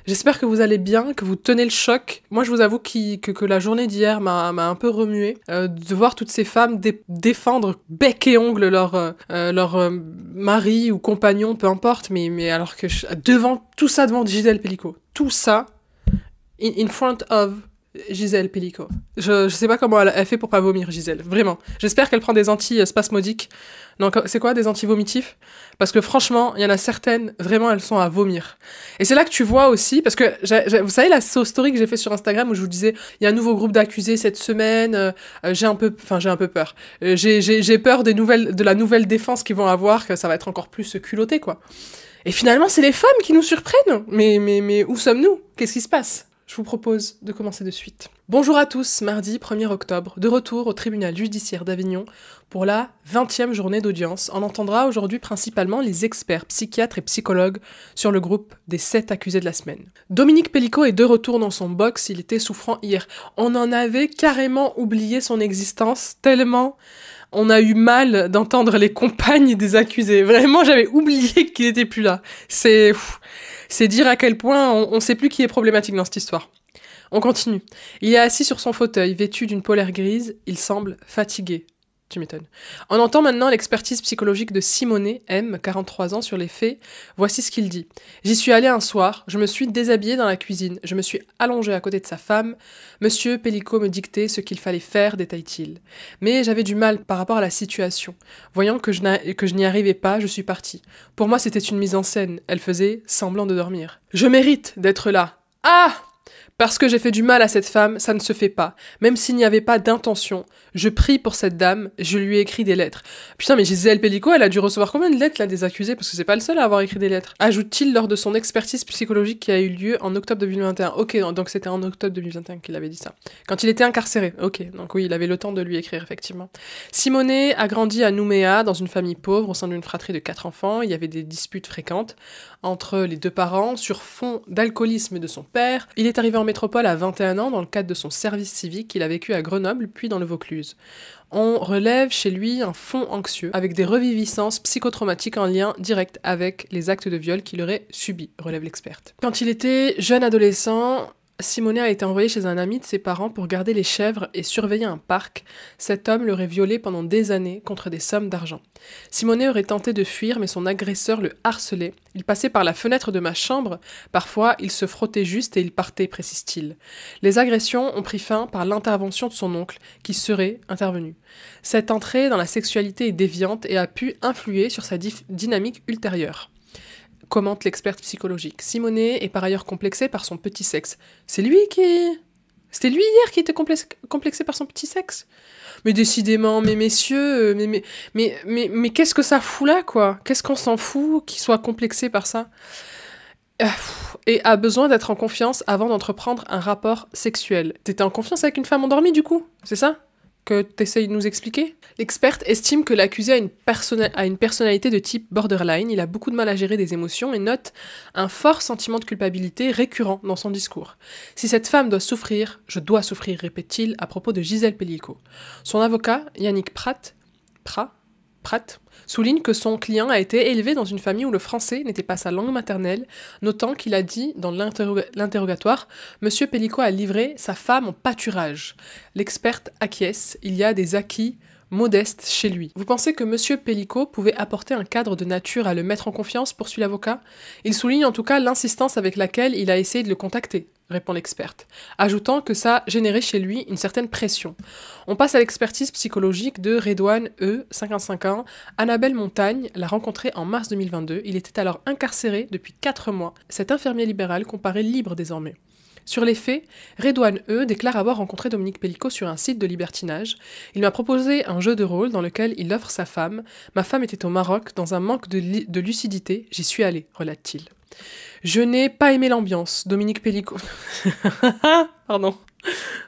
J'espère que vous allez bien, que vous tenez le choc. Moi, je vous avoue que la journée d'hier m'a un peu remué. De voir toutes ces femmes défendre bec et ongle leur mari ou compagnon, peu importe, mais alors que devant tout ça, devant Gisèle Pellico, tout ça, in front of Gisèle Pellico. Je sais pas comment elle fait pour pas vomir, Gisèle. Vraiment. J'espère qu'elle prend des anti-spasmodiques. Non, c'est quoi, des anti-vomitifs? Parce que franchement, il y en a certaines, vraiment, elles sont à vomir. Et c'est là que tu vois aussi, parce que, vous savez, la story que j'ai fait sur Instagram où je vous disais, il y a un nouveau groupe d'accusés cette semaine, j'ai un peu peur. J'ai peur de la nouvelle défense qu'ils vont avoir, que ça va être encore plus culotté, quoi. Et finalement, c'est les femmes qui nous surprennent. Mais où sommes-nous? Qu'est-ce qui se passe? Je vous propose de commencer de suite. Bonjour à tous, mardi 1er octobre, de retour au tribunal judiciaire d'Avignon pour la 20e journée d'audience. On entendra aujourd'hui principalement les experts, psychiatres et psychologues sur le groupe des 7 accusés de la semaine. Dominique Pellico est de retour dans son box, il était souffrant hier. On en avait carrément oublié son existence, tellement on a eu mal d'entendre les compagnes des accusés. Vraiment, j'avais oublié qu'il était plus là. C'est dire à quel point on sait plus qui est problématique dans cette histoire. On continue. Il est assis sur son fauteuil, vêtu d'une polaire grise. Il semble fatigué. Tu m'étonnes. On entend maintenant l'expertise psychologique de Simonet, M, 43 ans, sur les faits. Voici ce qu'il dit. J'y suis allé un soir, je me suis déshabillé dans la cuisine, je me suis allongé à côté de sa femme. Monsieur Pellico me dictait ce qu'il fallait faire, détaille-t-il. Mais j'avais du mal par rapport à la situation. Voyant que je n'y arrivais pas, je suis parti. Pour moi, c'était une mise en scène. Elle faisait semblant de dormir. Je mérite d'être là. Ah! Parce que j'ai fait du mal à cette femme, ça ne se fait pas. Même s'il n'y avait pas d'intention, je prie pour cette dame, je lui ai écrit des lettres. Putain, mais Gisèle Pellico, elle a dû recevoir combien de lettres, là, des accusés? Parce que c'est pas le seul à avoir écrit des lettres. Ajoute-t-il lors de son expertise psychologique qui a eu lieu en octobre 2021. Ok, donc c'était en octobre 2021 qu'il avait dit ça. Quand il était incarcéré. Ok, donc oui, il avait le temps de lui écrire, effectivement. Simonet a grandi à Nouméa, dans une famille pauvre, au sein d'une fratrie de 4 enfants. Il y avait des disputes fréquentes entre les deux parents, sur fond d'alcoolisme de son père. Il est arrivé en métropole à 21 ans dans le cadre de son service civique. Il a vécu à Grenoble, puis dans le Vaucluse. On relève chez lui un fond anxieux, avec des reviviscences psychotraumatiques en lien direct avec les actes de viol qu'il aurait subis, relève l'experte. Quand il était jeune adolescent, Simonet a été envoyé chez un ami de ses parents pour garder les chèvres et surveiller un parc. Cet homme l'aurait violé pendant des années contre des sommes d'argent. Simonet aurait tenté de fuir, mais son agresseur le harcelait. Il passait par la fenêtre de ma chambre. Parfois, il se frottait juste et il partait, précise-t-il. Les agressions ont pris fin par l'intervention de son oncle, qui serait intervenu. Cette entrée dans la sexualité est déviante et a pu influer sur sa dynamique ultérieure. Commente l'experte psychologique. Simonet est par ailleurs complexé par son petit sexe. C'était lui hier qui était complexé par son petit sexe? Mais décidément, mais messieurs, mais qu'est-ce que ça fout là, quoi? Qu'est-ce qu'on s'en fout qu'il soit complexé par ça? Et a besoin d'être en confiance avant d'entreprendre un rapport sexuel. T'étais en confiance avec une femme endormie, du coup? C'est ça que t'essayes de nous expliquer? L'experte estime que l'accusé a une personnalité de type borderline, il a beaucoup de mal à gérer des émotions et note un fort sentiment de culpabilité récurrent dans son discours. Si cette femme doit souffrir, je dois souffrir, répète-t-il à propos de Gisèle Pellico. Son avocat, Yannick Pratt, souligne que son client a été élevé dans une famille où le français n'était pas sa langue maternelle, notant qu'il a dit dans l'interrogatoire « Monsieur Pellico a livré sa femme en pâturage ». L'experte acquiesce, il y a des acquis modestes chez lui. Vous pensez que Monsieur Pellico pouvait apporter un cadre de nature à le mettre en confiance, poursuit l'avocat? Il souligne en tout cas l'insistance avec laquelle il a essayé de le contacter, répond l'experte, ajoutant que ça générait chez lui une certaine pression. On passe à l'expertise psychologique de Redouane E, 55 ans. Annabelle Montagne l'a rencontré en mars 2022. Il était alors incarcéré depuis 4 mois. Cet infirmier libéral comparé libre désormais. Sur les faits, Redouane E déclare avoir rencontré Dominique Pellico sur un site de libertinage. Il m'a proposé un jeu de rôle dans lequel il offre sa femme. Ma femme était au Maroc, dans un manque de lucidité. J'y suis allé, relate-t-il. Je n'ai pas aimé l'ambiance. Dominique Pellico... Pardon.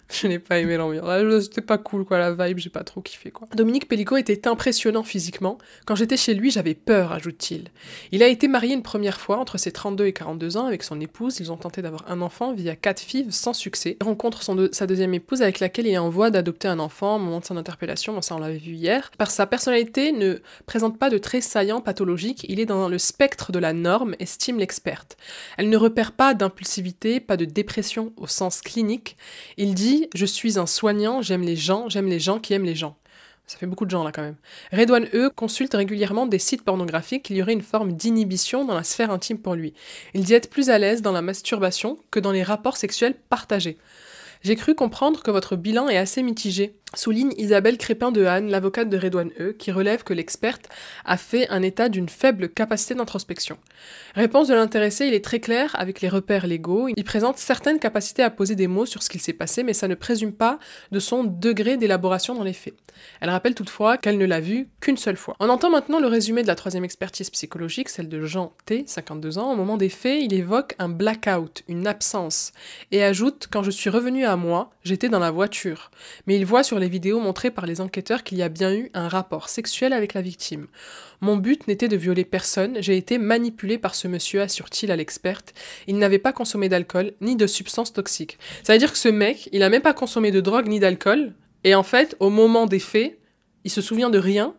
Je n'ai pas aimé l'ambiance. C'était pas cool, quoi, la vibe, j'ai pas trop kiffé, quoi. Dominique Pellicot était impressionnant physiquement. Quand j'étais chez lui, j'avais peur, ajoute-t-il. Il a été marié une première fois, entre ses 32 et 42 ans, avec son épouse. Ils ont tenté d'avoir un enfant via 4 filles, sans succès. Il rencontre sa deuxième épouse, avec laquelle il est en voie d'adopter un enfant au moment de son interpellation. Bon, ça, on l'avait vu hier. Par sa personnalité, ne présente pas de traits saillants pathologiques. Il est dans le spectre de la norme, estime l'experte. Elle ne repère pas d'impulsivité, pas de dépression au sens clinique. Il dit « Je suis un soignant, j'aime les gens qui aiment les gens ». Ça fait beaucoup de gens là quand même. Redouane E consulte régulièrement des sites pornographiques, qu'il y aurait une forme d'inhibition dans la sphère intime pour lui. Il dit être plus à l'aise dans la masturbation que dans les rapports sexuels partagés. J'ai cru comprendre que votre bilan est assez mitigé, souligne Isabelle Crépin-Dehaene, l'avocate de Redouane E, qui relève que l'experte a fait un état d'une faible capacité d'introspection. Réponse de l'intéressé, il est très clair avec les repères légaux. Il présente certaines capacités à poser des mots sur ce qu'il s'est passé, mais ça ne présume pas de son degré d'élaboration dans les faits. Elle rappelle toutefois qu'elle ne l'a vu qu'une seule fois. On entend maintenant le résumé de la troisième expertise psychologique, celle de Jean T, 52 ans. Au moment des faits, il évoque un blackout, une absence, et ajoute « Quand je suis revenu à moi, j'étais dans la voiture. » Mais il voit sur les vidéos montrées par les enquêteurs qu'il y a bien eu un rapport sexuel avec la victime. Mon but n'était de violer personne, j'ai été manipulé par ce monsieur, assure-t-il à l'experte. Il n'avait pas consommé d'alcool, ni de substances toxiques. Ça veut dire que ce mec, il a même pas consommé de drogue ni d'alcool, et en fait, au moment des faits, il se souvient de rien,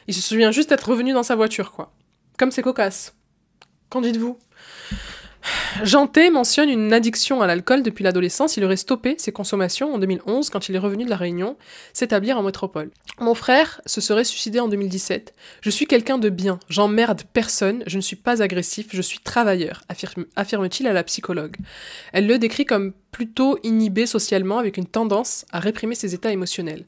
il se souvient juste d'être revenu dans sa voiture, quoi. Comme c'est cocasse. Qu'en dites-vous ? Jean T mentionne une addiction à l'alcool depuis l'adolescence. Il aurait stoppé ses consommations en 2011 quand il est revenu de la Réunion s'établir en métropole. Mon frère se serait suicidé en 2017. Je suis quelqu'un de bien, j'emmerde personne, je ne suis pas agressif, je suis travailleur, affirme-t-il à la psychologue. Elle le décrit comme plutôt inhibé socialement avec une tendance à réprimer ses états émotionnels.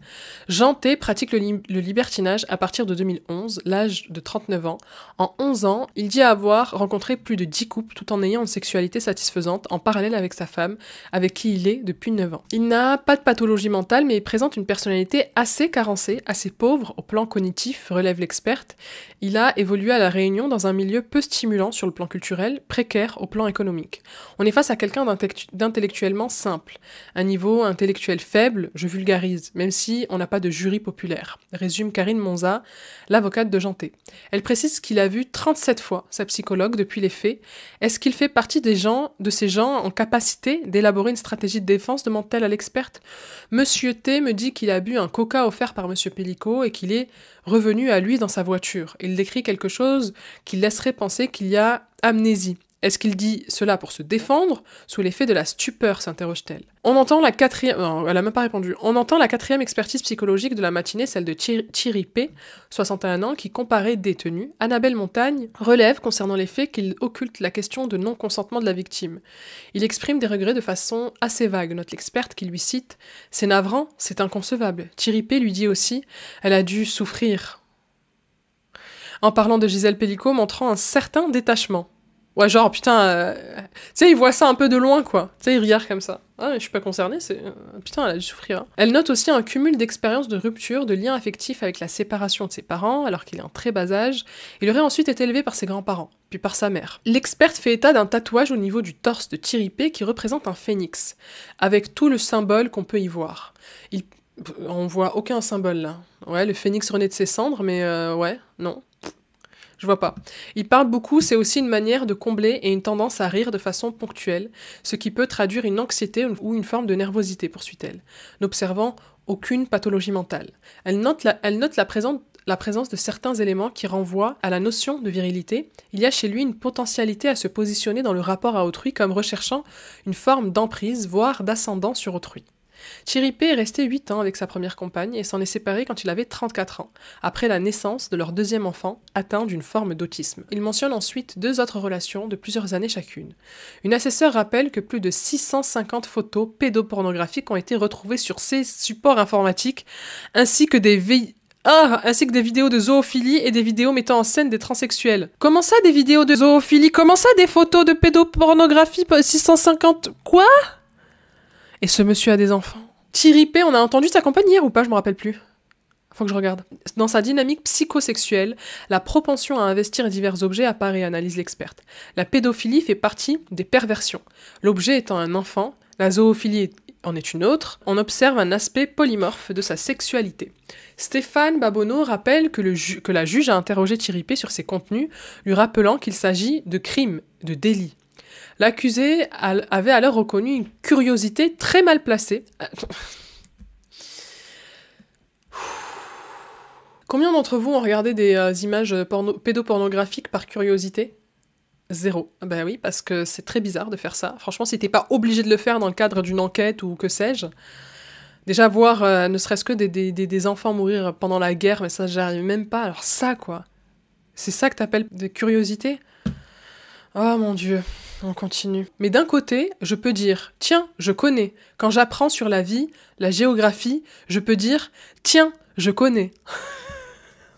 Jean T pratique le libertinage à partir de 2011, l'âge de 39 ans. En 11 ans, il dit avoir rencontré plus de 10 couples tout en ayant une sexualité satisfaisante en parallèle avec sa femme, avec qui il est depuis 9 ans. Il n'a pas de pathologie mentale, mais il présente une personnalité assez carencée, assez pauvre au plan cognitif, relève l'experte. Il a évolué à La Réunion dans un milieu peu stimulant sur le plan culturel, précaire au plan économique. On est face à quelqu'un d'intellectuellement simple. Un niveau intellectuel faible, je vulgarise, même si on n'a pas de jury populaire, résume Karine Monza, l'avocate de Jean T. Elle précise qu'il a vu 37 fois sa psychologue depuis les faits. Est-ce qu'il fait partie de ces gens en capacité d'élaborer une stratégie de défense, demande-t-elle à l'experte. Monsieur T me dit qu'il a bu un coca offert par Monsieur Pellicot et qu'il est revenu à lui dans sa voiture. Il décrit quelque chose qui laisserait penser qu'il y a amnésie. Est-ce qu'il dit cela pour se défendre, sous l'effet de la stupeur, s'interroge-t-elle. On entend la quatrième... Non, elle a même pas répondu. On entend la quatrième expertise psychologique de la matinée, celle de Thierry P, 61 ans, qui comparait détenus. Annabelle Montagne relève, concernant les faits, qu'il occulte la question de non-consentement de la victime. Il exprime des regrets de façon assez vague, note l'experte qui lui cite « C'est navrant, c'est inconcevable ». Thierry P lui dit aussi « Elle a dû souffrir ». En parlant de Gisèle Pellicot, montrant un certain détachement. Ouais, genre, putain, tu sais, il voit ça un peu de loin, quoi. Tu sais, il regarde comme ça. Ah, je suis pas concernée, c'est... putain, elle a dû souffrir. Hein. Elle note aussi un cumul d'expériences de rupture, de liens affectifs avec la séparation de ses parents, alors qu'il est en très bas âge. Il aurait ensuite été élevé par ses grands-parents, puis par sa mère. L'experte fait état d'un tatouage au niveau du torse de Thierry P qui représente un phénix, avec tout le symbole qu'on peut y voir. On voit aucun symbole, là. Ouais, le phénix renaît de ses cendres, mais ouais, non. Je vois pas. Il parle beaucoup, c'est aussi une manière de combler et une tendance à rire de façon ponctuelle, ce qui peut traduire une anxiété ou une forme de nervosité, poursuit-elle, n'observant aucune pathologie mentale. Elle note la présence de certains éléments qui renvoient à la notion de virilité. Il y a chez lui une potentialité à se positionner dans le rapport à autrui comme recherchant une forme d'emprise, voire d'ascendant sur autrui. Thierry P est resté 8 ans avec sa première compagne et s'en est séparé quand il avait 34 ans, après la naissance de leur deuxième enfant, atteint d'une forme d'autisme. Il mentionne ensuite 2 autres relations de plusieurs années chacune. Une assesseure rappelle que plus de 650 photos pédopornographiques ont été retrouvées sur ces supports informatiques, ainsi que des vidéos de zoophilie et des vidéos mettant en scène des transsexuels. Comment ça, des vidéos de zoophilie? Comment ça, des photos de pédopornographie? 650... Quoi? Et ce monsieur a des enfants. Thierry P, on a entendu sa compagne hier ou pas? Je me rappelle plus. Faut que je regarde. Dans sa dynamique psychosexuelle, la propension à investir divers objets apparaît, analyse l'experte. La pédophilie fait partie des perversions. L'objet étant un enfant, la zoophilie en est une autre, on observe un aspect polymorphe de sa sexualité. Stéphane Babonneau rappelle que la juge a interrogé Thierry P. sur ses contenus, lui rappelant qu'il s'agit de crimes, de délits. L'accusé avait alors reconnu une curiosité très mal placée. Combien d'entre vous ont regardé des images pédopornographiques par curiosité ? 0. Ben oui, parce que c'est très bizarre de faire ça. Franchement, si t'es pas obligé de le faire dans le cadre d'une enquête ou que sais-je, déjà voir ne serait-ce que des enfants mourir pendant la guerre, mais ça, j'arrive même pas. Alors ça, quoi. C'est ça que t'appelles de curiosité ? Oh mon Dieu, on continue. Mais d'un côté, je peux dire, tiens, je connais. Quand j'apprends sur la vie, la géographie, je peux dire, tiens, je connais.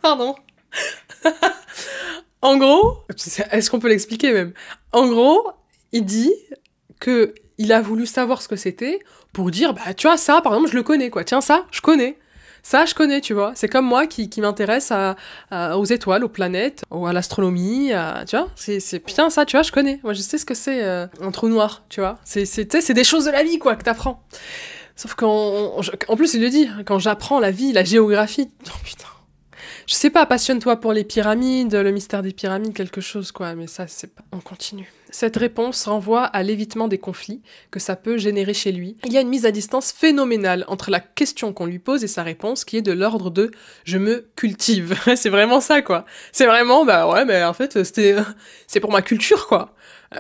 Pardon. En gros, est-ce qu'on peut l'expliquer même ? En gros, il dit que il a voulu savoir ce que c'était pour dire, bah tu vois, ça, par exemple, je le connais, quoi. Tiens, ça, je connais. Ça, je connais, tu vois. C'est comme moi qui m'intéresse aux étoiles, aux planètes, à l'astronomie, tu vois. Putain, ça, tu vois, je connais. Moi, je sais ce que c'est un trou noir, tu vois. C'est des choses de la vie, quoi, que t'apprends. Sauf en plus, il le dit, quand j'apprends la vie, la géographie, oh putain. Je sais pas, passionne-toi pour les pyramides, le mystère des pyramides, quelque chose, quoi, mais ça, c'est pas... On continue. Cette réponse renvoie à l'évitement des conflits que ça peut générer chez lui. Il y a une mise à distance phénoménale entre la question qu'on lui pose et sa réponse, qui est de l'ordre de « je me cultive ». C'est vraiment ça, quoi. C'est vraiment, bah ouais, mais en fait, c'est pour ma culture, quoi.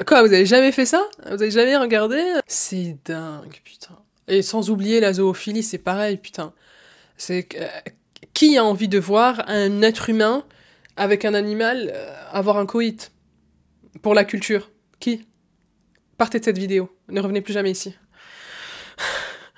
Quoi, vous avez jamais fait ça ? Vous avez jamais regardé ? C'est dingue, putain. Et sans oublier la zoophilie, c'est pareil, putain. C'est... Qui a envie de voir un être humain avec un animal avoir un coït ? Pour la culture. Qui ? Partez de cette vidéo. Ne revenez plus jamais ici.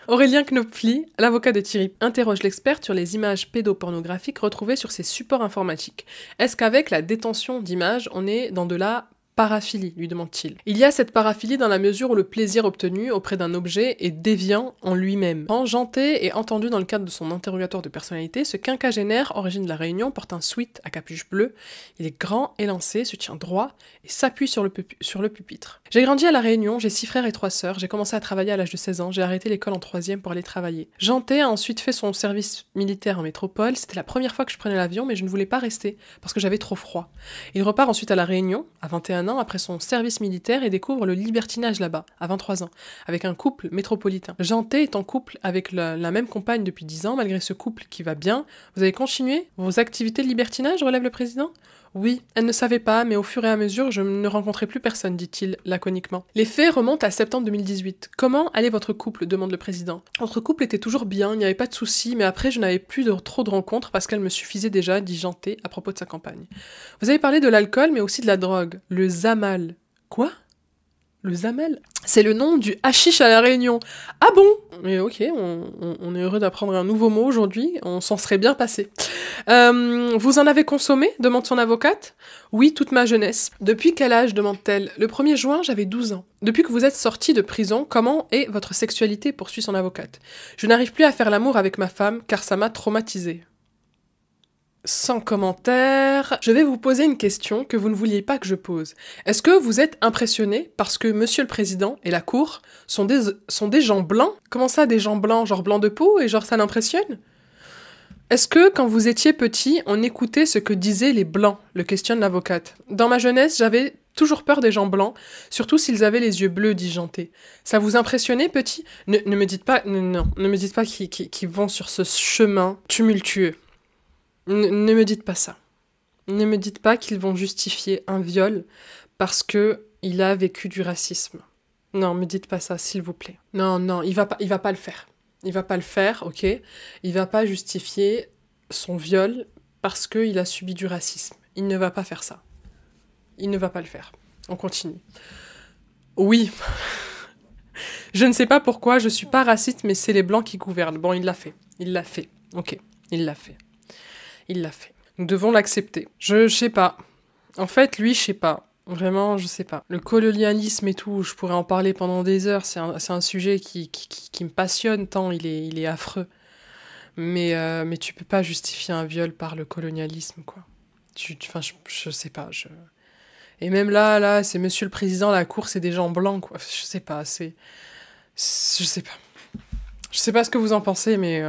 Aurélien Knopfli, l'avocat de Thierry, interroge l'expert sur les images pédopornographiques retrouvées sur ses supports informatiques. Est-ce qu'avec la détention d'images, on est dans de la paraphilie, lui demande-t-il. Il y a cette paraphilie dans la mesure où le plaisir obtenu auprès d'un objet est déviant en lui-même. Janté et entendu dans le cadre de son interrogatoire de personnalité, ce quinquagénaire, origine de la Réunion, porte un sweat à capuche bleue. Il est grand, élancé, se tient droit et s'appuie sur le pupitre. J'ai grandi à la Réunion, j'ai 6 frères et 3 sœurs, j'ai commencé à travailler à l'âge de 16 ans, j'ai arrêté l'école en 3e pour aller travailler. Janté a ensuite fait son service militaire en métropole, c'était la première fois que je prenais l'avion, mais je ne voulais pas rester, parce que j'avais trop froid. Il repart ensuite à la Réunion, à 21 ans, après son service militaire, et découvre le libertinage là-bas, à 23 ans, avec un couple métropolitain. Janté est en couple avec la même compagne depuis 10 ans, malgré ce couple qui va bien. Vous avez continué vos activités de libertinage, relève le président ? Oui, elle ne savait pas, mais au fur et à mesure, je ne rencontrais plus personne, dit-il laconiquement. Les faits remontent à septembre 2018. Comment allait votre couple ? Demande le président. Notre couple était toujours bien, il n'y avait pas de soucis, mais après je n'avais plus trop de rencontres parce qu'elle me suffisait déjà, dit Janté à propos de sa compagne. Vous avez parlé de l'alcool, mais aussi de la drogue. Le Zamal. Quoi ? Le Zamel ? C'est le nom du hashish à la Réunion. Ah bon ? Mais ok, on est heureux d'apprendre un nouveau mot aujourd'hui, on s'en serait bien passé. Vous en avez consommé ? Demande son avocate. Oui, toute ma jeunesse. Depuis quel âge ? Demande-t-elle. Le 1er juin, j'avais 12 ans. Depuis que vous êtes sorti de prison, comment est votre sexualité ? Poursuit son avocate. Je n'arrive plus à faire l'amour avec ma femme, car ça m'a traumatisée. Sans commentaire, je vais vous poser une question que vous ne vouliez pas que je pose. Est-ce que vous êtes impressionné parce que Monsieur le Président et la Cour sont des gens blancs ? Comment ça, des gens blancs ? Genre blancs de peau et genre ça l'impressionne ? Est-ce que, quand vous étiez petit, on écoutait ce que disaient les blancs ? Le questionne l'avocate. Dans ma jeunesse, j'avais toujours peur des gens blancs, surtout s'ils avaient les yeux bleus, dit Janté. Ça vous impressionnait, petit ? Ne me dites pas, non, ne me dites pas qu'ils vont sur ce chemin tumultueux. Ne me dites pas ça. Ne me dites pas qu'ils vont justifier un viol parce que il a vécu du racisme. Non, me dites pas ça, s'il vous plaît. Non, il va pas le faire. Il va pas le faire, ok. Il va pas justifier son viol parce qu'il a subi du racisme. Il ne va pas faire ça. Il ne va pas le faire. On continue. Oui. Je ne sais pas pourquoi, je suis pas raciste, mais c'est les blancs qui gouvernent. Bon, il l'a fait. Ok, il l'a fait. Il l'a fait. Nous devons l'accepter. Je sais pas. En fait, lui, je sais pas. Vraiment, je sais pas. Le colonialisme et tout, je pourrais en parler pendant des heures. C'est un sujet qui me passionne tant il est affreux. Mais tu peux pas justifier un viol par le colonialisme, quoi. Je sais pas. Et même là, c'est Monsieur le Président, la Cour, c'est des gens blancs, quoi. Je sais pas. Je sais pas. Je sais pas ce que vous en pensez, mais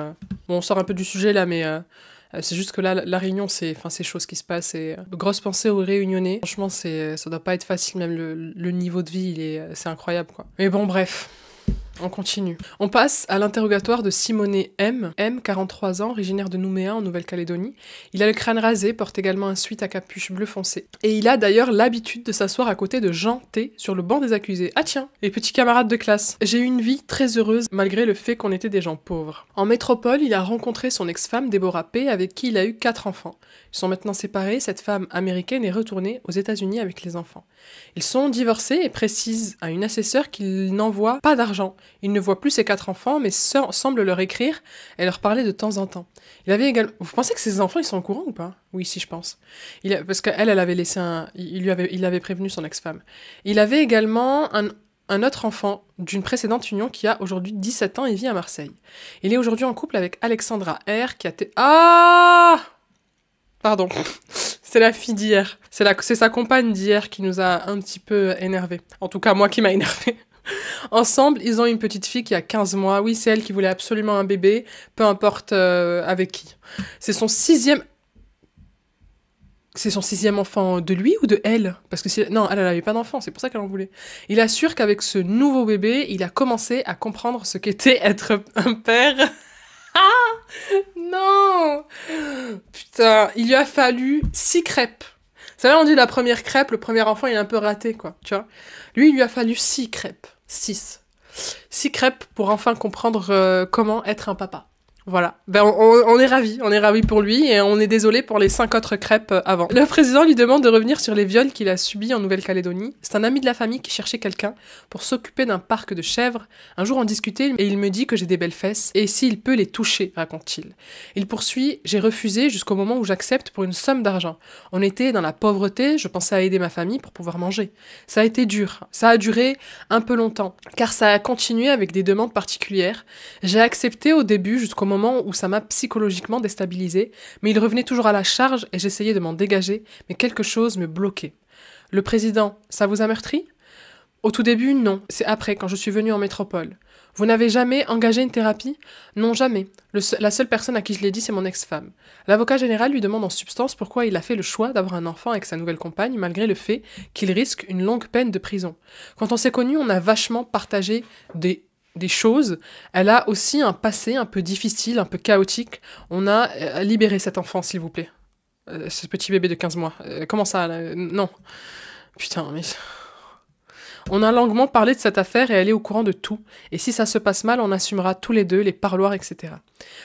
bon, on sort un peu du sujet là, mais c'est juste que là, la Réunion, c'est chaud ce qui se passe. Et grosse pensée aux Réunionnais. Franchement, ça doit pas être facile, même le niveau de vie, c'est incroyable, quoi. Mais bon, bref. On continue. On passe à l'interrogatoire de Simonet M. M, 43 ans, originaire de Nouméa en Nouvelle-Calédonie. Il a le crâne rasé, porte également un sweat à capuche bleu foncé. Et il a d'ailleurs l'habitude de s'asseoir à côté de Jean T sur le banc des accusés. Ah tiens, les petits camarades de classe. J'ai eu une vie très heureuse malgré le fait qu'on était des gens pauvres. En métropole, il a rencontré son ex-femme Déborah P, avec qui il a eu 4 enfants. Ils sont maintenant séparés, cette femme américaine est retournée aux États-Unis avec les enfants. Ils sont divorcés et précisent à une assesseure qu'il n'envoie pas d'argent. Il ne voit plus ses 4 enfants, mais semble leur écrire et leur parler de temps en temps. Il avait également... Vous pensez que ses enfants, ils sont au courant ou pas? Oui, si, je pense. Parce qu'elle avait laissé il avait prévenu son ex-femme. Il avait également un autre enfant d'une précédente union qui a aujourd'hui 17 ans et vit à Marseille. Il est aujourd'hui en couple avec Alexandra R, qui a été... Ah! Pardon. C'est la fille d'hier. C'est sa compagne d'hier qui nous a un petit peu énervés. En tout cas, moi qui m'a énervé. Ensemble, ils ont une petite fille qui a 15 mois. Oui, c'est elle qui voulait absolument un bébé, peu importe avec qui. C'est son 6e... C'est son 6e enfant de lui ou de elle? Parce que non, elle n'avait pas d'enfant, c'est pour ça qu'elle en voulait. Il assure qu'avec ce nouveau bébé, il a commencé à comprendre ce qu'était être un père. Ah! Non! Putain, il lui a fallu 6 crêpes. Ça va, on dit la première crêpe, le premier enfant, il est un peu raté, quoi, tu vois. Lui, il lui a fallu 6 crêpes. 6 crêpes pour enfin comprendre comment être un papa. Voilà. Ben, on est ravis pour lui et on est désolé pour les 5 autres crêpes avant. Le président lui demande de revenir sur les viols qu'il a subis en Nouvelle-Calédonie. C'est un ami de la famille qui cherchait quelqu'un pour s'occuper d'un parc de chèvres. Un jour on discutait et il me dit que j'ai des belles fesses et s'il peut les toucher, raconte-t-il. Il poursuit: j'ai refusé jusqu'au moment où j'accepte pour une somme d'argent. On était dans la pauvreté, je pensais à aider ma famille pour pouvoir manger. Ça a été dur, ça a duré un peu longtemps, car ça a continué avec des demandes particulières. J'ai accepté au début jusqu'au moment où ça m'a psychologiquement déstabilisée, mais il revenait toujours à la charge et j'essayais de m'en dégager, mais quelque chose me bloquait. Le président, ça vous a meurtri? Au tout début, non. C'est après, quand je suis venue en métropole. Vous n'avez jamais engagé une thérapie? Non, jamais. La seule personne à qui je l'ai dit, c'est mon ex-femme. L'avocat général lui demande en substance pourquoi il a fait le choix d'avoir un enfant avec sa nouvelle compagne, malgré le fait qu'il risque une longue peine de prison. Quand on s'est connus, on a vachement partagé des choses. Elle a aussi un passé un peu difficile, un peu chaotique. On a libéré cet enfant, s'il vous plaît. Ce petit bébé de 15 mois. Comment ça là non. Putain, mais... On a longuement parlé de cette affaire et elle est au courant de tout. Et si ça se passe mal, on assumera tous les deux, les parloirs, etc.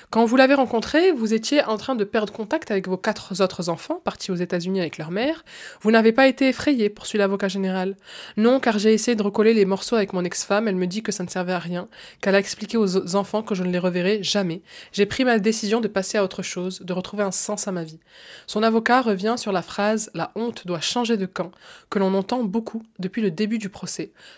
Quand vous l'avez rencontré, vous étiez en train de perdre contact avec vos 4 autres enfants, partis aux États-Unis avec leur mère. Vous n'avez pas été effrayé, poursuit l'avocat général. Non, car j'ai essayé de recoller les morceaux avec mon ex-femme, elle me dit que ça ne servait à rien, qu'elle a expliqué aux enfants que je ne les reverrai jamais. J'ai pris ma décision de passer à autre chose, de retrouver un sens à ma vie. Son avocat revient sur la phrase « la honte doit changer de camp », que l'on entend beaucoup depuis le début du procès.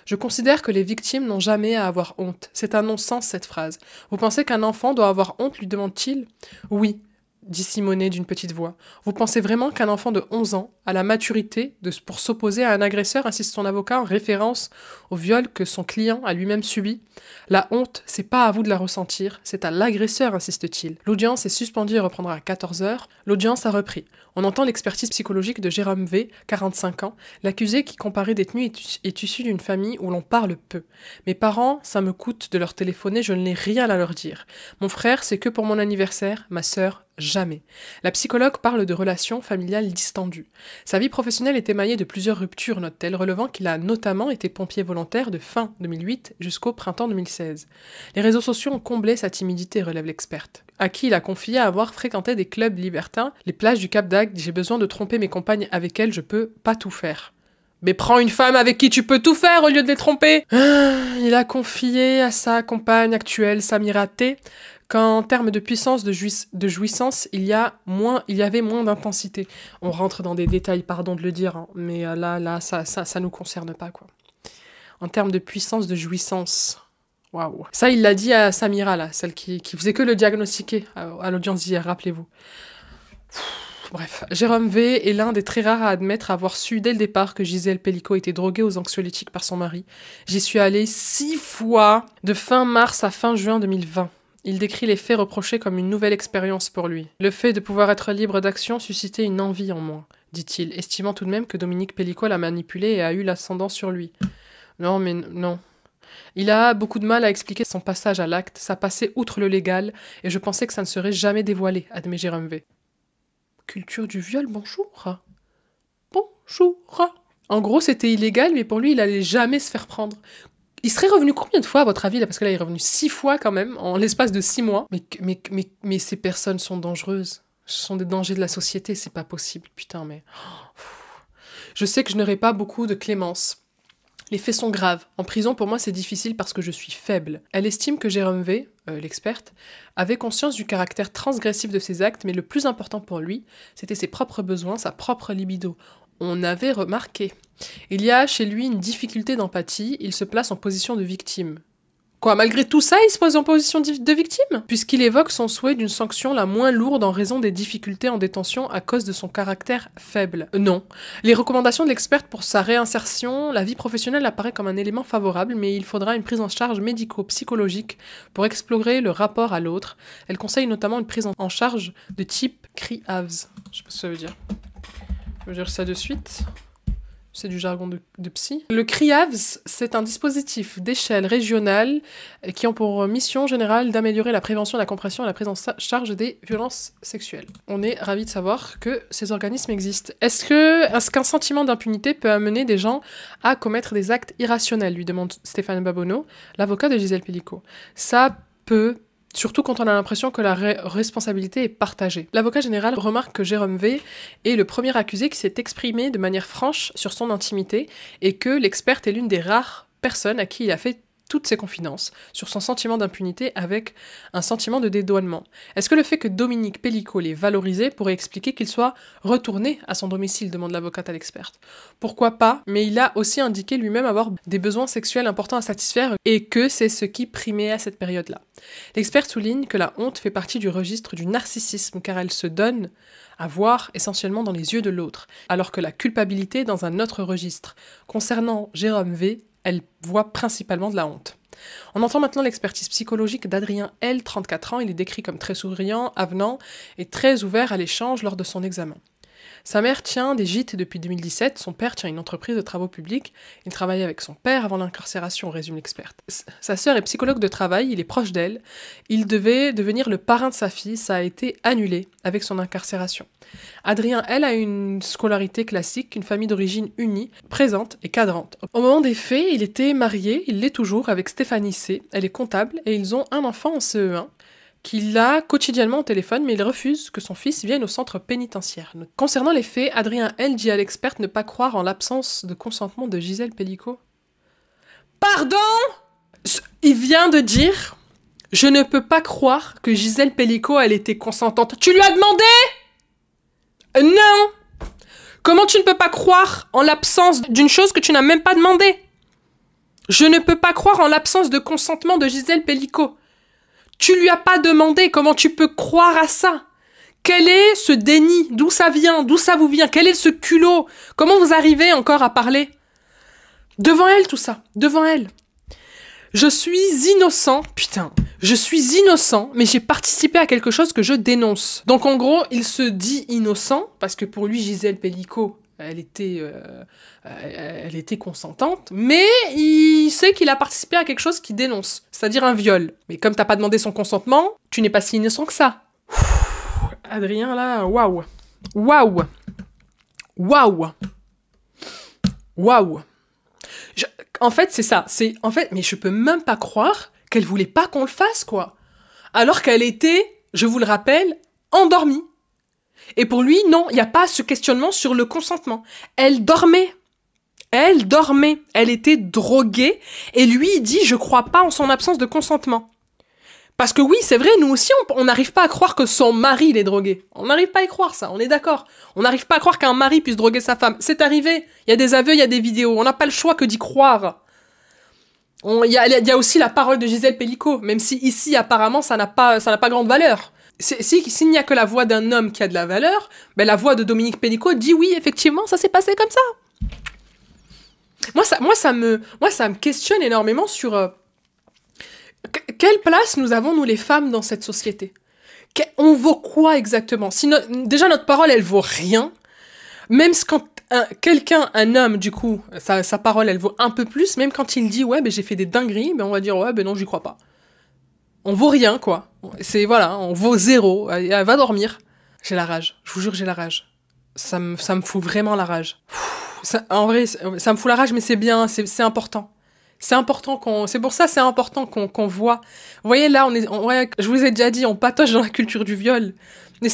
Je considère que les victimes n'ont jamais à avoir honte. C'est un non-sens cette phrase. Vous pensez qu'un enfant doit avoir honte, lui demande-t-il? Oui, dit Simonet d'une petite voix. Vous pensez vraiment qu'un enfant de 11 ans a la maturité pour s'opposer à un agresseur, insiste son avocat en référence au viol que son client a lui-même subi? La honte, c'est pas à vous de la ressentir, c'est à l'agresseur, insiste-t-il. L'audience est suspendue et reprendra à 14h. L'audience a repris. On entend l'expertise psychologique de Jérôme V, 45 ans. L'accusé qui comparait détenu est issu d'une famille où l'on parle peu. Mes parents, ça me coûte de leur téléphoner, je n'ai rien à leur dire. Mon frère, c'est que pour mon anniversaire, ma sœur, jamais. La psychologue parle de relations familiales distendues. Sa vie professionnelle est émaillée de plusieurs ruptures, note-t-elle, relevant qu'il a notamment été pompier volontaire de fin 2008 jusqu'au printemps 2016. Les réseaux sociaux ont comblé sa timidité, relève l'experte, à qui il a confié avoir fréquenté des clubs libertins, les plages du Cap d'Agde. J'ai besoin de tromper mes compagnes avec elles, je peux pas tout faire. Mais prends une femme avec qui tu peux tout faire au lieu de les tromper. Il a confié à sa compagne actuelle, Samira T, qu'en termes de puissance de jouissance, il y avait moins d'intensité. On rentre dans des détails, pardon de le dire, hein, mais là, ça nous concerne pas, quoi. En termes de puissance de jouissance... Waouh. Ça, il l'a dit à Samira, là, celle qui faisait que le diagnostiquer à l'audience d'hier, rappelez-vous. Bref, Jérôme V est l'un des très rares à admettre avoir su dès le départ que Gisèle Pellicot était droguée aux anxiolytiques par son mari. J'y suis allée 6 fois, de fin mars à fin juin 2020. Il décrit les faits reprochés comme une nouvelle expérience pour lui. Le fait de pouvoir être libre d'action suscitait une envie en moi, dit-il, estimant tout de même que Dominique Pellicot l'a manipulé et a eu l'ascendant sur lui. Non, mais non. Il a beaucoup de mal à expliquer son passage à l'acte, ça passait outre le légal, et je pensais que ça ne serait jamais dévoilé, admet Jérôme V. Culture du viol, bonjour. Bonjour. En gros, c'était illégal, mais pour lui, il allait jamais se faire prendre. Il serait revenu combien de fois, à votre avis, là? Parce que là, il est revenu 6 fois quand même, en l'espace de 6 mois. Mais ces personnes sont dangereuses. Ce sont des dangers de la société, c'est pas possible. Putain, mais... Je sais que je n'aurai pas beaucoup de clémence. Les faits sont graves. En prison, pour moi, c'est difficile parce que je suis faible. Elle estime que Jérôme V, l'experte, avait conscience du caractère transgressif de ses actes, mais le plus important pour lui, c'était ses propres besoins, sa propre libido. On avait remarqué. Il y a chez lui une difficulté d'empathie, il se place en position de victime. Quoi, malgré tout ça, il se pose en position de victime? Puisqu'il évoque son souhait d'une sanction la moins lourde en raison des difficultés en détention à cause de son caractère faible. Non. Les recommandations de l'experte pour sa réinsertion, la vie professionnelle apparaît comme un élément favorable, mais il faudra une prise en charge médico-psychologique pour explorer le rapport à l'autre. Elle conseille notamment une prise en charge de type CRIAVS. Je sais pas ce que ça veut dire. Je vais dire ça de suite. C'est du jargon de psy. Le CRIAVS, c'est un dispositif d'échelle régionale qui ont pour mission générale d'améliorer la prévention, la compréhension et la prise en charge des violences sexuelles. On est ravis de savoir que ces organismes existent. Est-ce qu'un sentiment d'impunité peut amener des gens à commettre des actes irrationnels, lui demande Stéphane Babonneau, l'avocat de Gisèle Pellicot. Ça peut... Surtout quand on a l'impression que la responsabilité est partagée. L'avocat général remarque que Jérôme V est le premier accusé qui s'est exprimé de manière franche sur son intimité et que l'experte est l'une des rares personnes à qui il a fait toutes ses confidences sur son sentiment d'impunité avec un sentiment de dédouanement. Est-ce que le fait que Dominique Pellicot l'ait valorisé pourrait expliquer qu'il soit retourné à son domicile, demande l'avocate à l'experte. Pourquoi pas, mais il a aussi indiqué lui-même avoir des besoins sexuels importants à satisfaire et que c'est ce qui primait à cette période-là. L'expert souligne que la honte fait partie du registre du narcissisme car elle se donne à voir essentiellement dans les yeux de l'autre, alors que la culpabilité dans un autre registre. Concernant Jérôme V, elle voit principalement de la honte. On entend maintenant l'expertise psychologique d'Adrien L, 34 ans. Il est décrit comme très souriant, avenant et très ouvert à l'échange lors de son examen. Sa mère tient des gîtes depuis 2017, son père tient une entreprise de travaux publics, il travaillait avec son père avant l'incarcération, résume l'experte. Sa sœur est psychologue de travail, il est proche d'elle, il devait devenir le parrain de sa fille, ça a été annulé avec son incarcération. Adrien, elle, a une scolarité classique, une famille d'origine unie, présente et cadrante. Au moment des faits, il était marié, il l'est toujours, avec Stéphanie C, elle est comptable, et ils ont un enfant en CE1, qu'il a quotidiennement au téléphone, mais il refuse que son fils vienne au centre pénitentiaire. Concernant les faits, Adrien L. dit à l'experte ne pas croire en l'absence de consentement de Gisèle Pellicot. Pardon ? Il vient de dire « Je ne peux pas croire que Gisèle Pellicot, elle était consentante. » Tu lui as demandé ? Non ! Comment tu ne peux pas croire en l'absence d'une chose que tu n'as même pas demandé ? Je ne peux pas croire en l'absence de consentement de Gisèle Pellicot. Tu lui as pas demandé, comment tu peux croire à ça? Quel est ce déni? D'où ça vient? D'où ça vous vient? Quel est ce culot? Comment vous arrivez encore à parler? Devant elle, tout ça. Devant elle. Je suis innocent. Putain. Je suis innocent, mais j'ai participé à quelque chose que je dénonce. Donc en gros, il se dit innocent, parce que pour lui, Gisèle Pellicot, elle était consentante, mais il sait qu'il a participé à quelque chose qu'il dénonce, c'est-à-dire un viol. Mais comme t'as pas demandé son consentement, tu n'es pas si innocent que ça. Adrien, là, waouh. Waouh. Waouh. Waouh. En fait, c'est ça. Mais je peux même pas croire qu'elle voulait pas qu'on le fasse, quoi. Alors qu'elle était, je vous le rappelle, endormie. Et pour lui, non, il n'y a pas ce questionnement sur le consentement. Elle dormait. Elle dormait. Elle était droguée. Et lui, il dit, je crois pas en son absence de consentement. Parce que oui, c'est vrai, nous aussi, on n'arrive pas à croire que son mari, il est drogué. On n'arrive pas à y croire, ça, on est d'accord. On n'arrive pas à croire qu'un mari puisse droguer sa femme. C'est arrivé. Il y a des aveux, il y a des vidéos. On n'a pas le choix que d'y croire. Il y a aussi la parole de Gisèle Pellicot, même si ici, apparemment, ça n'a pas grande valeur. S'il n'y a que la voix d'un homme qui a de la valeur, ben la voix de Dominique Pellicot dit oui, effectivement, ça s'est passé comme ça. Moi, ça me questionne énormément sur quelle place nous avons, nous les femmes, dans cette société. On vaut quoi exactement? Déjà, notre parole, elle vaut rien. Même quand un homme, du coup, sa parole, elle vaut un peu plus, même quand il dit, ouais, ben j'ai fait des dingueries, ben on va dire, ouais, ben non, j'y crois pas. On vaut rien, quoi. Voilà, on vaut zéro. Va dormir. J'ai la rage. Je vous jure, j'ai la rage. Ça me fout vraiment la rage. En vrai, ça me fout la rage, mais c'est bien, c'est important. C'est important c'est pour ça, c'est important qu'on voit. Vous voyez, là, ouais, je vous ai déjà dit, on patoche dans la culture du viol. Mais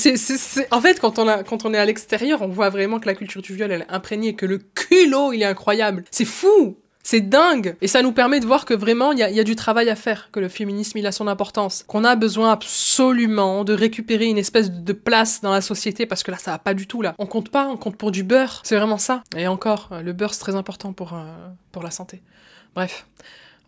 en fait, quand on est à l'extérieur, on voit vraiment que la culture du viol, elle est imprégnée, que le culot, il est incroyable. C'est fou! C'est dingue! Et ça nous permet de voir que vraiment, il y a du travail à faire, que le féminisme, il a son importance. Qu'on a besoin absolument de récupérer une espèce de place dans la société, parce que là, ça va pas du tout, là. On compte pas, on compte pour du beurre. C'est vraiment ça. Et encore, le beurre, c'est très important pour la santé. Bref.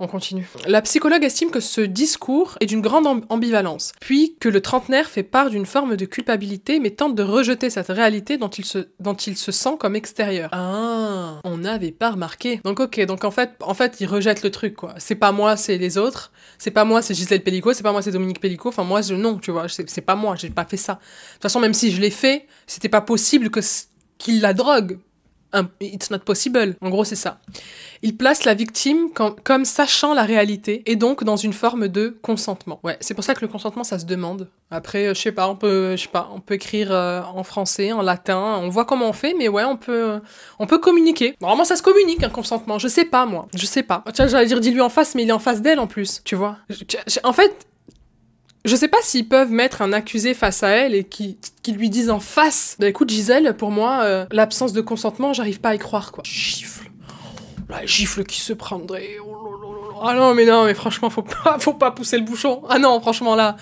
On continue. La psychologue estime que ce discours est d'une grande ambivalence, puis que le trentenaire fait part d'une forme de culpabilité, mais tente de rejeter cette réalité dont il se sent comme extérieur. Ah, on n'avait pas remarqué. Donc ok, donc en fait, il rejette le truc, quoi. C'est pas moi, c'est les autres. C'est pas moi, c'est Gisèle Pellicot. C'est pas moi, c'est Dominique Pellicot. Enfin, moi, non, tu vois, c'est pas moi, j'ai pas fait ça. De toute façon, même si je l'ai fait, c'était pas possible qu'il la drogue. It's not possible. En gros, c'est ça. Il place la victime comme sachant la réalité et donc dans une forme de consentement. Ouais, c'est pour ça que le consentement, ça se demande. Après, je sais pas, on peut écrire en français, en latin, on voit comment on fait, mais ouais, on peut communiquer. Normalement, ça se communique, un consentement. Je sais pas, moi. Je sais pas. Tiens, j'allais dire dis-lui en face, mais il est en face d'elle en plus, tu vois. En fait, je sais pas s'ils peuvent mettre un accusé face à elle et qui lui disent en face. Bah écoute Gisèle, pour moi, l'absence de consentement, j'arrive pas à y croire, quoi. Gifle. La gifle qui se prendrait. Oh là là là. Ah non, mais franchement, faut pas pousser le bouchon. Ah non, franchement, là,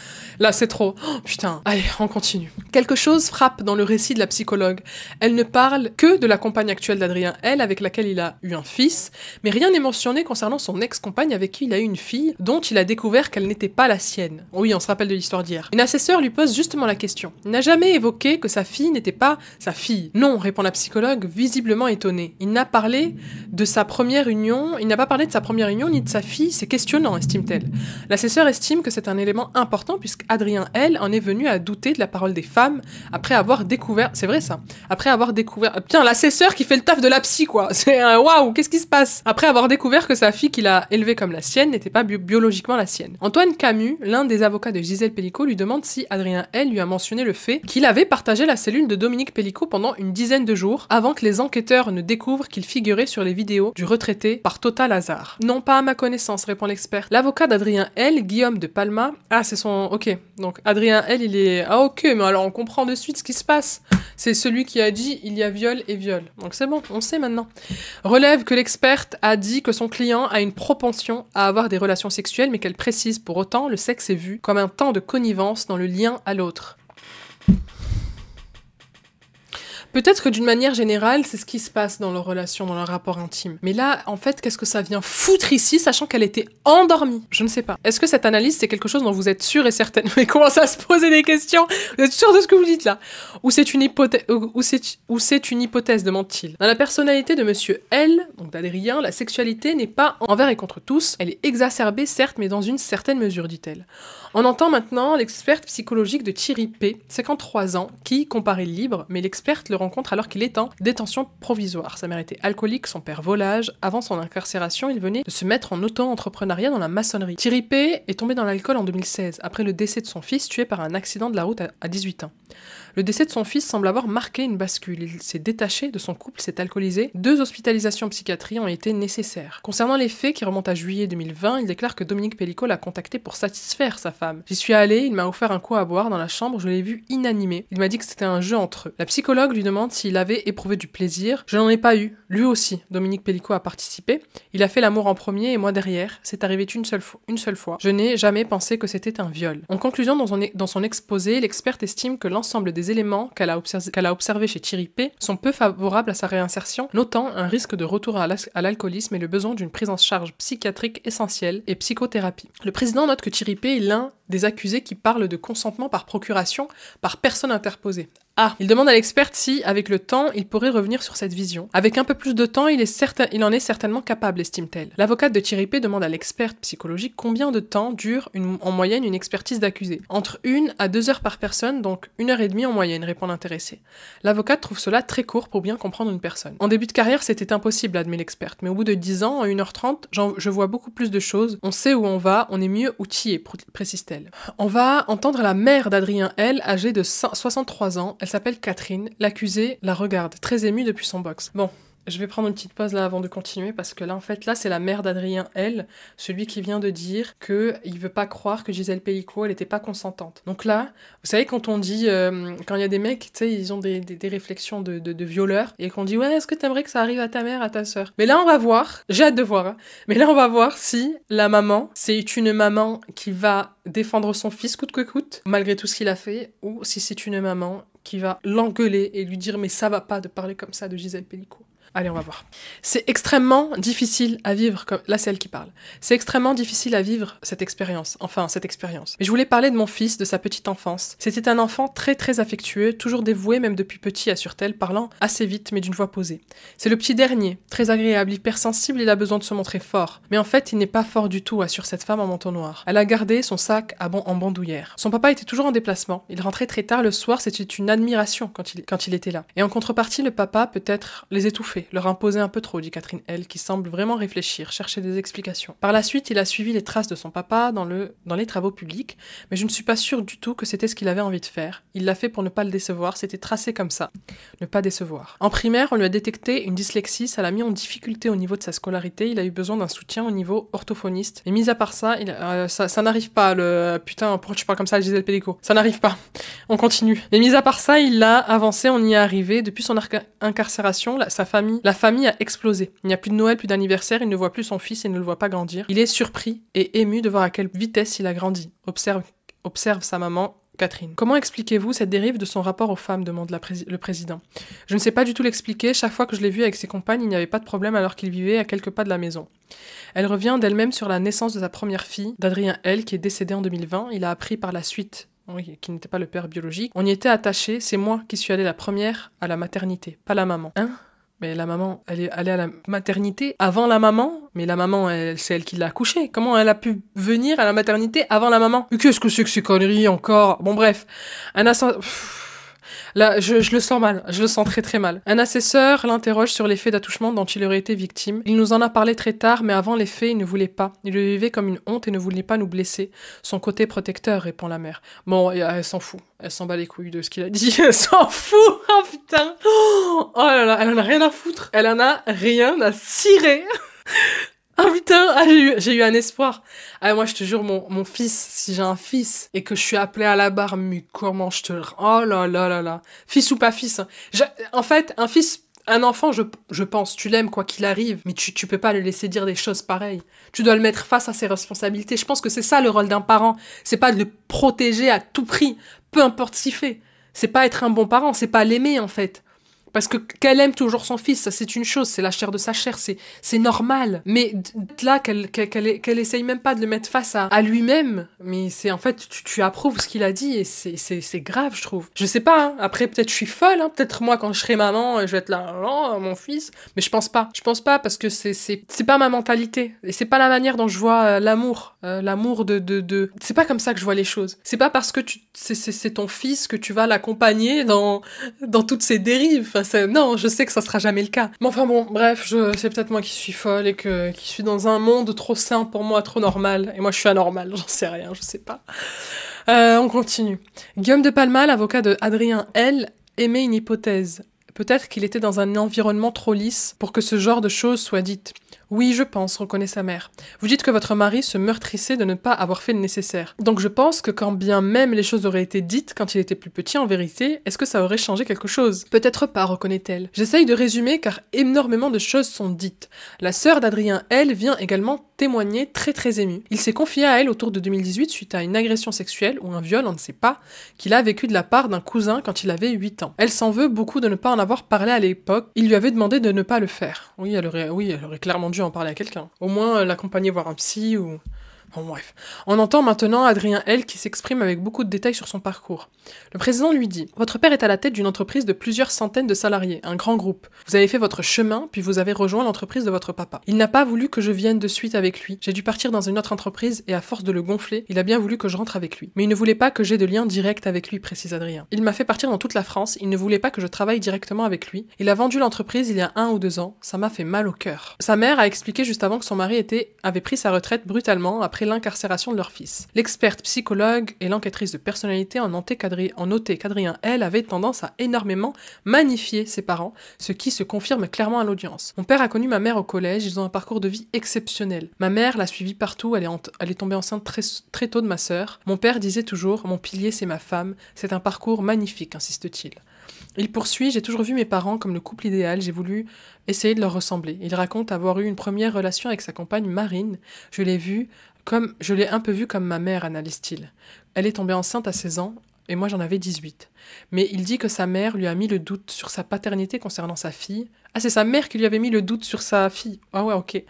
c'est trop. Oh, putain. Allez, on continue. Quelque chose frappe dans le récit de la psychologue. Elle ne parle que de la compagne actuelle d'Adrien L, avec laquelle il a eu un fils, mais rien n'est mentionné concernant son ex-compagne avec qui il a eu une fille, dont il a découvert qu'elle n'était pas la sienne. Oui, on se rappelle de l'histoire d'hier. Une assesseur lui pose justement la question. Il n'a jamais évoqué que sa fille n'était pas sa fille. Non, répond la psychologue, visiblement étonnée. Il n'a pas parlé de sa première union, ni de sa fille, c'est questionnant, estime-t-elle. L'assesseur estime que c'est un élément important puisque Adrien L en est venu à douter de la parole des femmes après avoir découvert, c'est vrai ça, putain, l'assesseur qui fait le taf de la psy, quoi, c'est waouh, qu'est-ce qui se passe? Après avoir découvert que sa fille qu'il a élevée comme la sienne n'était pas biologiquement la sienne. Antoine Camus, l'un des avocats de Gisèle Pellicot, lui demande si Adrien L lui a mentionné le fait qu'il avait partagé la cellule de Dominique Pellicot pendant une dizaine de jours avant que les enquêteurs ne découvrent qu'il figurait sur les vidéos du retraité par total hasard. Non, pas à ma connaissance, répond l'expert. L'avocat d'Adrien L, Guillaume de Palma, c'est son... Ok, donc Adrien L, il est... Ah ok, mais alors on comprend de suite ce qui se passe. C'est celui qui a dit il y a viol et viol. Donc c'est bon, on sait maintenant. Relève que l'experte a dit que son client a une propension à avoir des relations sexuelles, mais qu'elle précise pour autant le sexe est vu comme un temps de connivence dans le lien à l'autre. Peut-être que d'une manière générale, c'est ce qui se passe dans leurs relations, dans leur rapport intime. Mais là, en fait, qu'est-ce que ça vient foutre ici, sachant qu'elle était endormie? Je ne sais pas. Est-ce que cette analyse, c'est quelque chose dont vous êtes sûr et certaine? Mais comment ça se poser des questions? Vous êtes sûr de ce que vous dites là? Ou c'est une hypothèse, demande-t-il. Dans la personnalité de Monsieur L, donc d'Adrien, la sexualité n'est pas envers et contre tous. Elle est exacerbée, certes, mais dans une certaine mesure, dit-elle. On entend maintenant l'experte psychologique de Thierry P, 53 ans, qui, comparé libre, mais l'experte le rencontre alors qu'il est en détention provisoire. Sa mère était alcoolique, son père volage. Avant son incarcération, il venait de se mettre en auto-entrepreneuriat dans la maçonnerie. Thierry P est tombé dans l'alcool en 2016, après le décès de son fils tué par un accident de la route à 18 ans. Le décès de son fils semble avoir marqué une bascule. Il s'est détaché de son couple, s'est alcoolisé. 2 hospitalisations en psychiatrie ont été nécessaires. Concernant les faits qui remontent à juillet 2020, il déclare que Dominique Pellicot l'a contacté pour satisfaire sa femme. J'y suis allé, il m'a offert un coup à boire dans la chambre, je l'ai vu inanimé. Il m'a dit que c'était un jeu entre eux. La psychologue lui demande s'il avait éprouvé du plaisir. Je n'en ai pas eu. Lui aussi, Dominique Pellicot a participé. Il a fait l'amour en premier et moi derrière. C'est arrivé une seule fois. Je n'ai jamais pensé que c'était un viol. En conclusion, dans son exposé, l'experte estime que l'ensemble des éléments qu'elle a observés chez Thierry P. sont peu favorables à sa réinsertion, notant un risque de retour à l'alcoolisme et le besoin d'une prise en charge psychiatrique essentielle et psychothérapie. Le président note que Thierry P. est l'un des accusés qui parle de consentement par procuration par personne interposée. Ah, il demande à l'experte si, avec le temps, il pourrait revenir sur cette vision. Avec un peu plus de temps, il en est certainement capable, estime-t-elle. L'avocate de Thierry P. demande à l'experte psychologique combien de temps dure en moyenne une expertise d'accusé. Entre 1 à 2 heures par personne, donc 1h30 en moyenne, répond l'intéressé. L'avocate trouve cela très court pour bien comprendre une personne. En début de carrière, c'était impossible, admet l'experte, mais au bout de 10 ans, en 1h30, je vois beaucoup plus de choses, on sait où on va, on est mieux outillé, précise-t-elle. On va entendre la mère d'Adrien L, âgée de 63 ans. Elle s'appelle Catherine. L'accusée la regarde, très émue depuis son box. Bon, je vais prendre une petite pause là avant de continuer parce que là, en fait, là, c'est la mère d'Adrien L, celui qui vient de dire qu'il veut pas croire que Gisèle Pellicot, elle était pas consentante. Donc là, vous savez, quand on dit, quand il y a des mecs, tu sais, ils ont des réflexions de violeurs et qu'on dit, ouais, est-ce que t'aimerais que ça arrive à ta mère, à ta sœur? Mais là, on va voir, j'ai hâte de voir, hein, mais là, on va voir si la maman, c'est une maman qui va défendre son fils coûte que coûte, malgré tout ce qu'il a fait, ou si c'est une maman qui va l'engueuler et lui dire mais ça va pas de parler comme ça de Gisèle Pellicot. Allez, on va voir. C'est extrêmement difficile à vivre, comme là c'est elle qui parle. C'est extrêmement difficile à vivre cette expérience. Mais je voulais parler de mon fils, de sa petite enfance. C'était un enfant très très affectueux, toujours dévoué même depuis petit, assure-t-elle, parlant assez vite mais d'une voix posée. C'est le petit dernier, très agréable, hypersensible, il a besoin de se montrer fort. Mais en fait, il n'est pas fort du tout, assure cette femme en manteau noir. Elle a gardé son sac en bandoulière. Son papa était toujours en déplacement. Il rentrait très tard le soir, c'était une admiration quand il était là. Et en contrepartie, le papa peut-être les étouffait, leur imposait un peu trop, dit Catherine L, qui semble vraiment réfléchir, chercher des explications. Par la suite, il a suivi les traces de son papa dans les travaux publics, mais je ne suis pas sûre du tout que c'était ce qu'il avait envie de faire. Il l'a fait pour ne pas le décevoir, c'était tracé comme ça. Ne pas décevoir. En primaire, on lui a détecté une dyslexie, ça l'a mis en difficulté au niveau de sa scolarité, il a eu besoin d'un soutien au niveau orthophoniste. Mais mis à part ça, ça n'arrive pas, putain, pourquoi tu parles comme ça, Gisèle Pellicot? Ça n'arrive pas. On continue. Mais mis à part ça, il a avancé, on y est arrivé. Depuis son incarcération, la famille a explosé. Il n'y a plus de Noël, plus d'anniversaire, il ne voit plus son fils et ne le voit pas grandir. Il est surpris et ému de voir à quelle vitesse il a grandi. Observe sa maman, Catherine. Comment expliquez-vous cette dérive de son rapport aux femmes, demande le président. Je ne sais pas du tout l'expliquer. Chaque fois que je l'ai vu avec ses compagnes, il n'y avait pas de problème alors qu'il vivait à quelques pas de la maison. Elle revient d'elle-même sur la naissance de sa première fille, d'Adrien L, qui est décédé en 2020. Il a appris par la suite qui n'était pas le père biologique. On y était attachés, c'est moi qui suis allée la première à la maternité, pas la maman. Hein? Mais la maman, elle est allée à la maternité avant la maman, mais la maman, c'est elle qui l'a accouchée. Comment elle a pu venir à la maternité avant la maman? Mais qu'est-ce que c'est que ces conneries encore? Bon bref, là, je le sens mal, je le sens très très mal. Un assesseur l'interroge sur les faits d'attouchement dont il aurait été victime. Il nous en a parlé très tard, mais avant les faits, il ne voulait pas. Il le vivait comme une honte et ne voulait pas nous blesser. Son côté protecteur, répond la mère. Bon, elle s'en fout. Elle s'en bat les couilles de ce qu'il a dit. Elle s'en fout. Oh putain. Oh là là, elle en a rien à foutre. Elle en a rien à cirer. Ah putain, j'ai eu un espoir. Ah, moi je te jure, mon fils, si j'ai un fils et que je suis appelée à la barre, mais comment je te le... Oh là là là là. Fils ou pas fils. En fait, un enfant, je pense, tu l'aimes quoi qu'il arrive, mais tu peux pas le laisser dire des choses pareilles. Tu dois le mettre face à ses responsabilités. Je pense que c'est ça le rôle d'un parent. C'est pas de le protéger à tout prix, peu importe ce qu'il fait. C'est pas être un bon parent, c'est pas l'aimer en fait. Parce que qu'elle aime toujours son fils, ça c'est une chose, c'est la chair de sa chair, c'est normal. Mais là, qu'elle essaye même pas de le mettre face à lui-même, mais c'est en fait, tu approuves ce qu'il a dit et c'est grave, je trouve. Je sais pas, hein. Après peut-être je suis folle, hein. Peut-être moi quand je serai maman, je vais être là, oh mon fils, mais je pense pas. Je pense pas parce que c'est pas ma mentalité et c'est pas la manière dont je vois l'amour de... C'est pas comme ça que je vois les choses. C'est pas parce que c'est ton fils que tu vas l'accompagner dans toutes ces dérives. Enfin, non, je sais que ça sera jamais le cas. Mais enfin bon, bref, c'est peut-être moi qui suis folle et qui suis dans un monde trop sain pour moi, trop normal. Et moi, je suis anormale, j'en sais rien, je sais pas. On continue. Guillaume de Palma, l'avocat de Adrien L, émet une hypothèse. Peut-être qu'il était dans un environnement trop lisse pour que ce genre de choses soit dites. Oui, je pense, reconnaît sa mère. Vous dites que votre mari se meurtrissait de ne pas avoir fait le nécessaire. Donc je pense que quand bien même les choses auraient été dites quand il était plus petit, en vérité, est-ce que ça aurait changé quelque chose? Peut-être pas, reconnaît-elle. J'essaye de résumer car énormément de choses sont dites. La sœur d'Adrien, elle, vient également témoigner très émue. Il s'est confié à elle autour de 2018 suite à une agression sexuelle ou un viol, on ne sait pas, qu'il a vécu de la part d'un cousin quand il avait 8 ans. Elle s'en veut beaucoup de ne pas en avoir parlé à l'époque. Il lui avait demandé de ne pas le faire. Oui, elle aurait clairement dû en parler à quelqu'un. Au moins l'accompagner voir un psy ou... Bon, bref. On entend maintenant Adrien L. qui s'exprime avec beaucoup de détails sur son parcours. Le président lui dit « Votre père est à la tête d'une entreprise de plusieurs centaines de salariés, un grand groupe. Vous avez fait votre chemin, puis vous avez rejoint l'entreprise de votre papa. Il n'a pas voulu que je vienne de suite avec lui. J'ai dû partir dans une autre entreprise et à force de le gonfler, il a bien voulu que je rentre avec lui. Mais il ne voulait pas que j'aie de lien direct avec lui, précise Adrien. Il m'a fait partir dans toute la France, il ne voulait pas que je travaille directement avec lui. Il a vendu l'entreprise il y a 1 ou 2 ans. Ça m'a fait mal au cœur. » Sa mère a expliqué juste avant que son mari avait pris sa retraite brutalement après l'incarcération de leur fils. L'experte psychologue et l'enquêtrice de personnalité ont noté qu'Adrien, elle, avait tendance à énormément magnifier ses parents, ce qui se confirme clairement à l'audience. Mon père a connu ma mère au collège, ils ont un parcours de vie exceptionnel. Ma mère l'a suivi partout, elle est tombée enceinte très tôt de ma sœur. Mon père disait toujours, mon pilier c'est ma femme, c'est un parcours magnifique, insiste-t-il. Il poursuit, j'ai toujours vu mes parents comme le couple idéal, j'ai voulu essayer de leur ressembler. Il raconte avoir eu une première relation avec sa compagne Marine, je l'ai un peu vue comme ma mère, analyse-t-il. Elle est tombée enceinte à 16 ans, et moi j'en avais 18. Mais il dit que sa mère lui a mis le doute sur sa paternité concernant sa fille. Ah, c'est sa mère qui lui avait mis le doute sur sa fille. Ah ouais, ok.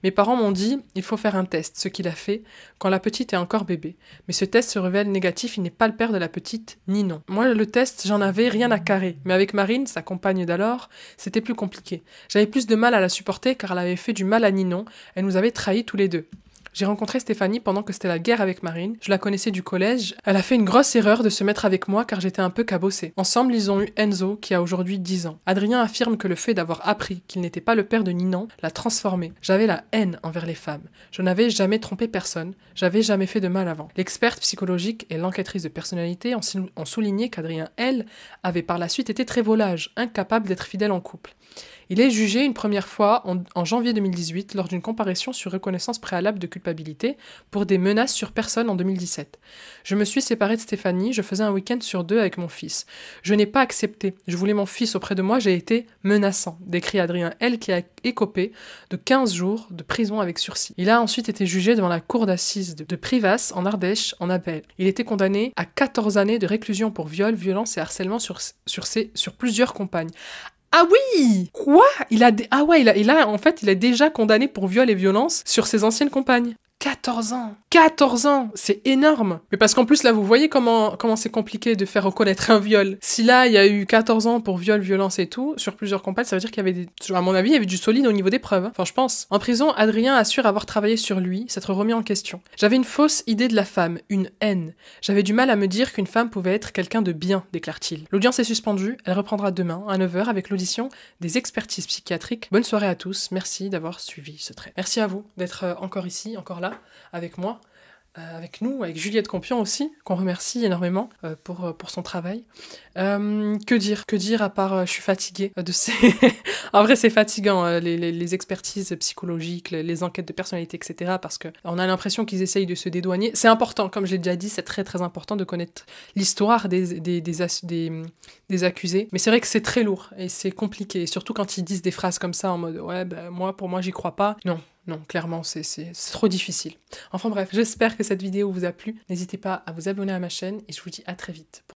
Mes parents m'ont dit, il faut faire un test, ce qu'il a fait, quand la petite est encore bébé. Mais ce test se révèle négatif, il n'est pas le père de la petite, ni non. Moi, le test, j'en avais rien à carrer. Mais avec Marine, sa compagne d'alors, c'était plus compliqué. J'avais plus de mal à la supporter car elle avait fait du mal à Ninon, elle nous avait trahis tous les deux. J'ai rencontré Stéphanie pendant que c'était la guerre avec Marine. Je la connaissais du collège. Elle a fait une grosse erreur de se mettre avec moi car j'étais un peu cabossée. Ensemble, ils ont eu Enzo, qui a aujourd'hui 10 ans. Adrien affirme que le fait d'avoir appris qu'il n'était pas le père de Ninon l'a transformé. J'avais la haine envers les femmes. Je n'avais jamais trompé personne. J'avais jamais fait de mal avant. L'experte psychologique et l'enquêtrice de personnalité ont souligné qu'Adrien, elle, avait par la suite été très volage, incapable d'être fidèle en couple. Il est jugé une première fois en janvier 2018 lors d'une comparution sur reconnaissance préalable de culpabilité pour des menaces sur personne en 2017. Je me suis séparée de Stéphanie, je faisais un week-end sur 2 avec mon fils. Je n'ai pas accepté, je voulais mon fils auprès de moi, j'ai été menaçant, décrit Adrien L. qui a écopé de 15 jours de prison avec sursis. Il a ensuite été jugé devant la cour d'assises de Privas en Ardèche en appel. Il était condamné à 14 années de réclusion pour viol, violence et harcèlement sur plusieurs compagnes. Ah oui! Quoi? En fait, il est déjà condamné pour viol et violence sur ses anciennes compagnes. 14 ans. 14 ans, c'est énorme. Mais parce qu'en plus, là, vous voyez comment c'est compliqué de faire reconnaître un viol. Si là, il y a eu 14 ans pour viol, violence et tout, sur plusieurs compagnes, ça veut dire qu'il y avait à mon avis, il y avait du solide au niveau des preuves. Hein. Enfin, je pense. En prison, Adrien assure avoir travaillé sur lui, s'être remis en question. J'avais une fausse idée de la femme, une haine. J'avais du mal à me dire qu'une femme pouvait être quelqu'un de bien, déclare-t-il. L'audience est suspendue, elle reprendra demain, à 9h, avec l'audition des expertises psychiatriques. Bonne soirée à tous, merci d'avoir suivi ce trait. Merci à vous d'être encore ici, encore là, avec moi, avec nous, avec Juliette Compion aussi, qu'on remercie énormément pour son travail. Que dire à part je suis fatiguée de ces... En vrai, c'est fatigant, les expertises psychologiques, les enquêtes de personnalité, etc. Parce qu'on a l'impression qu'ils essayent de se dédouaner. C'est important, comme je l'ai déjà dit, c'est très important de connaître l'histoire des accusés. Mais c'est vrai que c'est très lourd et c'est compliqué. Surtout quand ils disent des phrases comme ça en mode « Ouais, bah, pour moi, j'y crois pas ». Non, clairement, c'est trop difficile. Enfin bref, j'espère que cette vidéo vous a plu. N'hésitez pas à vous abonner à ma chaîne et je vous dis à très vite.